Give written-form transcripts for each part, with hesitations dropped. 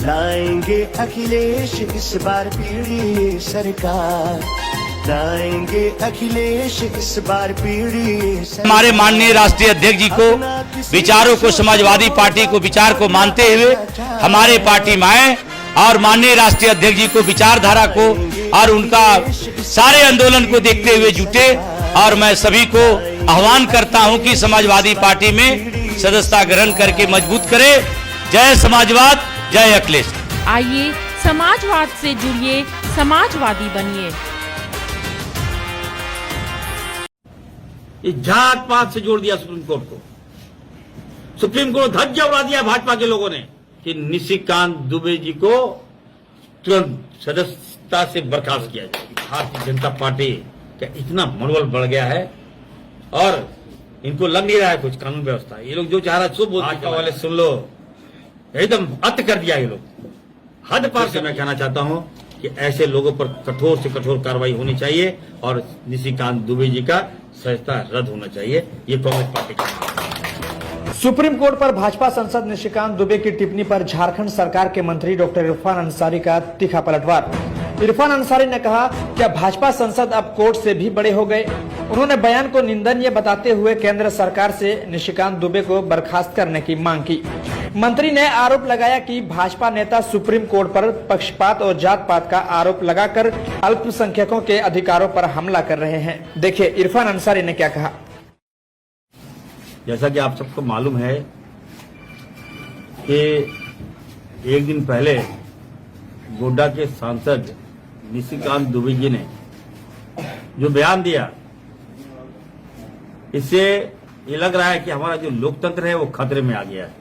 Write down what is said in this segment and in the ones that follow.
लाएंगे अखिलेश इस बार पीढ़ी सरकार, लाएंगे अखिलेश इस बार पीढ़ी सरकार। हमारे माननीय राष्ट्रीय अध्यक्ष जी को विचारों को, समाजवादी पार्टी को विचार को मानते हुए हमारे पार्टी में आए और माननीय राष्ट्रीय अध्यक्ष जी को विचारधारा को और उनका सारे आंदोलन को देखते हुए जुटे। और मैं सभी को आह्वान करता हूं कि समाजवादी पार्टी में सदस्यता ग्रहण करके मजबूत करें। जय समाजवाद, जय अखिलेश। आइए समाजवाद से जुड़िए, समाजवादी बनिए। इस जात पात से जोड़ दिया सुप्रीम कोर्ट को। सुप्रीम कोर्ट धज्जियां उड़ा दिया भाजपा के लोगों ने कि निशिकांत दुबे जी को तुरंत सदस्यता से बर्खास्त किया जाए। भारतीय जनता पार्टी का इतना मनोबल बढ़ गया है और इनको लग नहीं रहा है कुछ कानून व्यवस्था। ये लोग जो चाह रहा है सो बोल वाले सुन लो, एकदम अत कर दिया ये लोग, हद पार से। मैं कहना चाहता हूं कि ऐसे लोगों पर कठोर से कठोर कार्रवाई होनी चाहिए और निशिकांत दुबे जी का सदस्यता रद्द होना चाहिए। ये कांग्रेस पार्टी का। सुप्रीम कोर्ट पर भाजपा सांसद निशिकांत दुबे की टिप्पणी पर झारखंड सरकार के मंत्री डॉक्टर इरफान अंसारी का तीखा पलटवार। इरफान अंसारी ने कहा कि भाजपा सांसद अब कोर्ट से भी बड़े हो गए। उन्होंने बयान को निंदनीय बताते हुए केंद्र सरकार से निशिकांत दुबे को बर्खास्त करने की मांग की। मंत्री ने आरोप लगाया कि भाजपा नेता सुप्रीम कोर्ट पर पक्षपात और जात पात का आरोप लगाकर अल्पसंख्यकों के अधिकारों पर हमला कर रहे हैं। देखिए इरफान अंसारी ने क्या कहा। जैसा कि आप सबको मालूम है कि एक दिन पहले गोड्डा के सांसद निशिकांत दुबे जी ने जो बयान दिया, इससे ये लग रहा है कि हमारा जो लोकतंत्र है वो खतरे में आ गया है।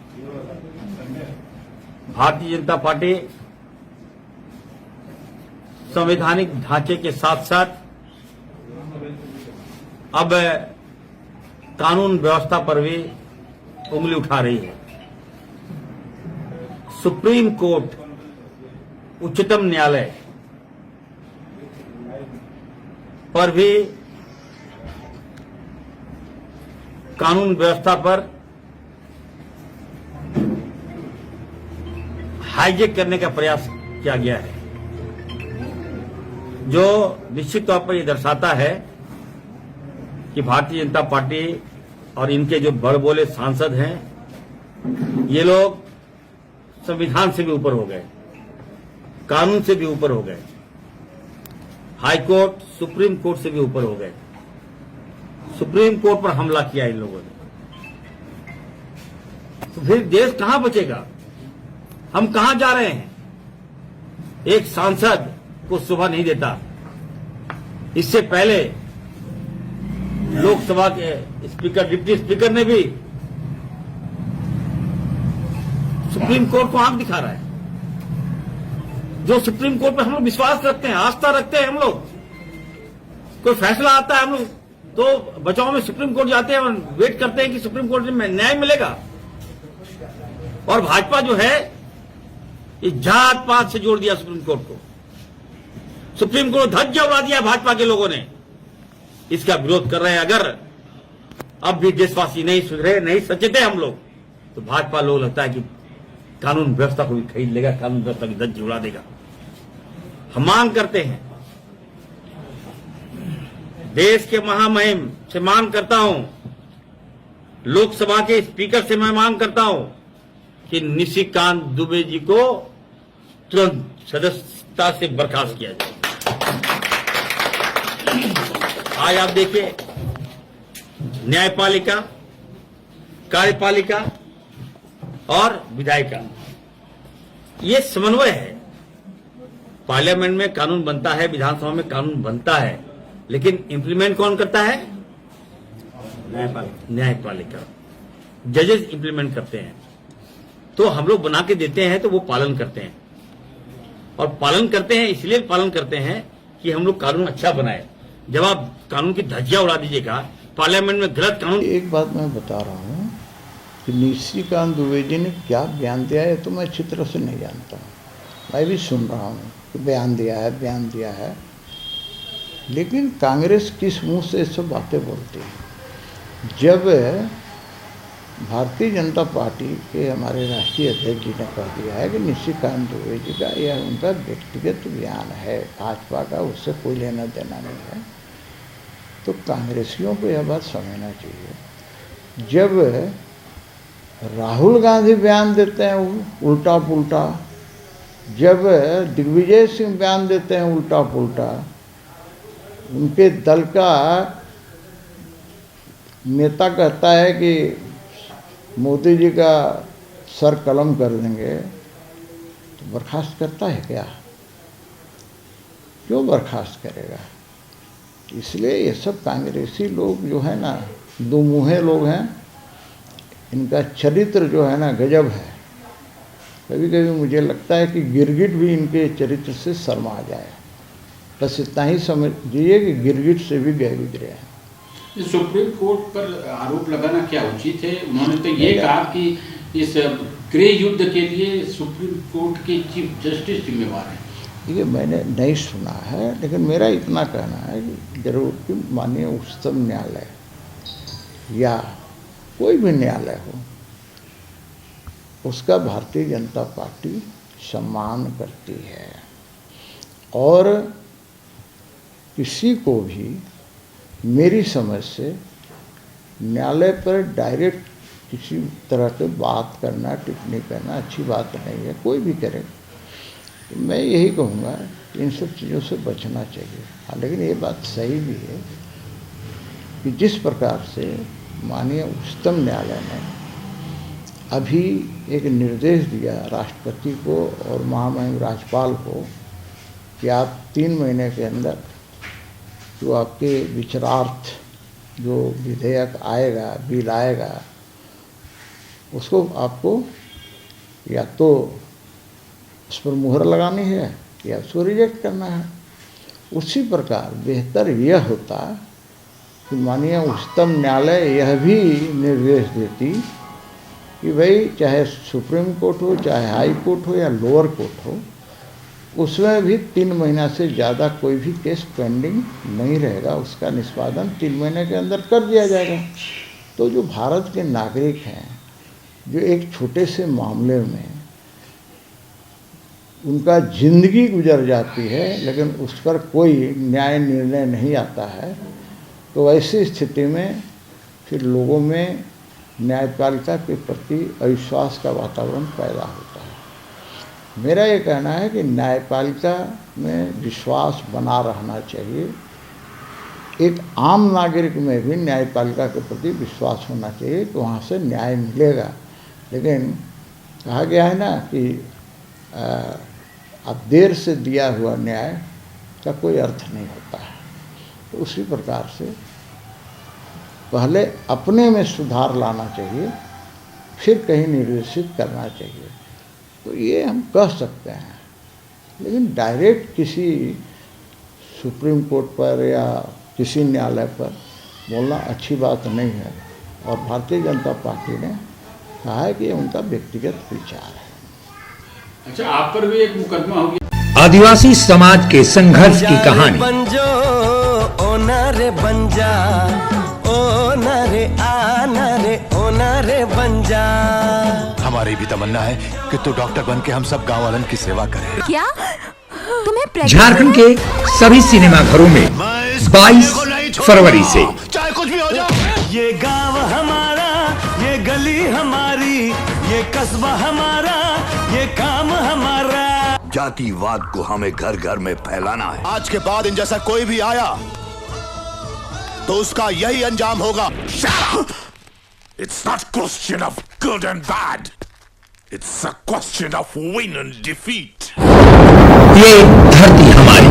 भारतीय जनता पार्टी संवैधानिक ढांचे के साथ साथ अब कानून व्यवस्था पर भी उंगली उठा रही है। सुप्रीम कोर्ट, उच्चतम न्यायालय पर भी कानून व्यवस्था पर हाईजेक करने का प्रयास किया गया है, जो निश्चित तौर पर यह दर्शाता है कि भारतीय जनता पार्टी और इनके जो बड़बोले सांसद हैं, ये लोग संविधान से भी ऊपर हो गए, कानून से भी ऊपर हो गए, हाई कोर्ट, सुप्रीम कोर्ट से भी ऊपर हो गए। सुप्रीम कोर्ट पर हमला किया इन लोगों ने। तो फिर देश कहां बचेगा? हम कहां जा रहे हैं? एक सांसद को शोभा नहीं देता। इससे पहले लोकसभा के स्पीकर, डिप्टी स्पीकर ने भी सुप्रीम कोर्ट को आंख दिखा रहा है। जो सुप्रीम कोर्ट पर हम लोग विश्वास रखते हैं, आस्था रखते हैं, हम लोग कोई फैसला आता है हम लोग तो बचाव में सुप्रीम कोर्ट जाते हैं और वेट करते हैं कि सुप्रीम कोर्ट में न्याय मिलेगा। और भाजपा जो है ये जात पात से जोड़ दिया सुप्रीम कोर्ट को। सुप्रीम कोर्ट धज्जियां उड़ा दिया भाजपा के लोगों ने। इसका विरोध कर रहे हैं। अगर अब भी देशवासी नहीं सुधरे, नहीं सचेत है हम लोग, तो भाजपा लोग लगता है कि कानून व्यवस्था को भी खरीद लेगा, कानून व्यवस्था की धज्जी उड़ा देगा। हम मांग करते हैं, देश के महामहिम से मांग करता हूं, लोकसभा के स्पीकर से मैं मांग करता हूं कि निशिकांत दुबे जी को तुरंत सदस्यता से बर्खास्त किया जाए। आज आप देखिए, न्यायपालिका, कार्यपालिका और विधायिका, ये समन्वय है। पार्लियामेंट में कानून बनता है, विधानसभा में कानून बनता है, लेकिन इंप्लीमेंट कौन करता है? न्यायपालिका, जजेस इंप्लीमेंट करते हैं। तो हम लोग बना के देते हैं तो वो पालन करते हैं, और पालन करते हैं इसलिए पालन करते हैं कि हम लोग कानून अच्छा बनाए। जब आप कानून की धज्जियां उड़ा दीजिएगा, पार्लियामेंट में गलत कानून। एक बात मैं बता रहा हूँ कि निशिकांत दुबे जी ने क्या बयान दिया है तो मैं अच्छी तरह से नहीं जानता हूँ। मैं भी सुन रहा हूँ कि बयान दिया है, लेकिन कांग्रेस किस मुंह से सब बातें बोलती है? जब भारतीय जनता पार्टी के हमारे राष्ट्रीय अध्यक्ष जी ने कह दिया है कि निशिकांत दुबे जी का यह उनका व्यक्तिगत बयान है, भाजपा का उससे कोई लेना देना नहीं है। तो कांग्रेसियों को यह बात समझना चाहिए, जब राहुल गांधी बयान देते हैं उल्टा पुल्टा, जब दिग्विजय सिंह बयान देते हैं उल्टा पुल्टा, उनके दल का नेता कहता है कि मोदी जी का सर कलम कर देंगे, तो बर्खास्त करता है क्या? क्यों बर्खास्त करेगा? इसलिए ये सब कांग्रेसी लोग जो है ना, दो मुँहे लोग हैं, इनका चरित्र जो है ना गजब है। कभी कभी मुझे लगता है कि गिरगिट भी इनके चरित्र से शर्मा जाए। बस इतना ही समझिए कि गिरगिट से भी गए गुजरे हैं। सुप्रीम कोर्ट पर आरोप लगाना क्या उचित है? उन्होंने तो ये कहा कि इस गृह युद्ध के लिए सुप्रीम कोर्ट के चीफ जस्टिस जिम्मेवार हैं। ये मैंने नहीं सुना है, लेकिन मेरा इतना कहना है कि जरूर कि माननीय उच्चतम न्यायालय या कोई भी न्यायालय हो, उसका भारतीय जनता पार्टी सम्मान करती है और किसी को भी मेरी समझ से न्यायालय पर डायरेक्ट किसी तरह के बात करना, टिप्पणी करना अच्छी बात नहीं है। कोई भी करे, तो मैं यही कहूँगा कि इन सब चीज़ों से बचना चाहिए। हाँ, लेकिन ये बात सही भी है कि जिस प्रकार से माननीय उच्चतम न्यायालय ने अभी एक निर्देश दिया राष्ट्रपति को और महामहिम राज्यपाल को कि आप 3 महीने के अंदर जो आपके विचारार्थ जो विधेयक आएगा, बिल आएगा, उसको आपको या तो उस पर मुहर लगानी है या उसको रिजेक्ट करना है। उसी प्रकार बेहतर यह होता कि माननीय उच्चतम न्यायालय यह भी निर्देश देती कि भाई चाहे सुप्रीम कोर्ट हो, चाहे हाई कोर्ट हो या लोअर कोर्ट हो, उसमें भी 3 महीना से ज़्यादा कोई भी केस पेंडिंग नहीं रहेगा, उसका निष्पादन 3 महीने के अंदर कर दिया जाएगा। तो जो भारत के नागरिक हैं, जो एक छोटे से मामले में उनका जिंदगी गुजर जाती है लेकिन उस पर कोई न्याय निर्णय नहीं आता है, तो ऐसी स्थिति में फिर लोगों में न्यायपालिका के प्रति अविश्वास का वातावरण पैदा होता है। मेरा ये कहना है कि न्यायपालिका में विश्वास बना रहना चाहिए। एक आम नागरिक में भी न्यायपालिका के प्रति विश्वास होना चाहिए कि वहाँ से न्याय मिलेगा। लेकिन कहा गया है ना कि अब देर से दिया हुआ न्याय का कोई अर्थ नहीं होता है। तो उसी प्रकार से पहले अपने में सुधार लाना चाहिए, फिर कहीं निर्देशित करना चाहिए। तो ये हम कह सकते हैं, लेकिन डायरेक्ट किसी सुप्रीम कोर्ट पर या किसी न्यायालय पर बोलना अच्छी बात नहीं है। और भारतीय जनता पार्टी ने कहा है कि ये उनका व्यक्तिगत विचार है। अच्छा, आप पर भी एक मुकदमा हो गया। आदिवासी समाज के संघर्ष की कहानी। बंजो ओ नारे बंजा, ओ नारे आना रे, ओ नारे बंजा। हमारी भी तमन्ना है कि तू डॉक्टर बन के हम सब गाँव वालन की सेवा करे। क्या तुम्हें झारखंड के सभी सिनेमा घरों में 22 फरवरी से चाहे कुछ भी हो जाए, ये गांव हमारा, ये गली हमारी, ये कस्बा हमारा, ये काम हमारा। जातिवाद को हमें घर घर में फैलाना है। आज के बाद इन जैसा कोई भी आया तो उसका यही अंजाम होगा। It's not question of good and bad. It's a question of win and defeat. ये धरती हमारी।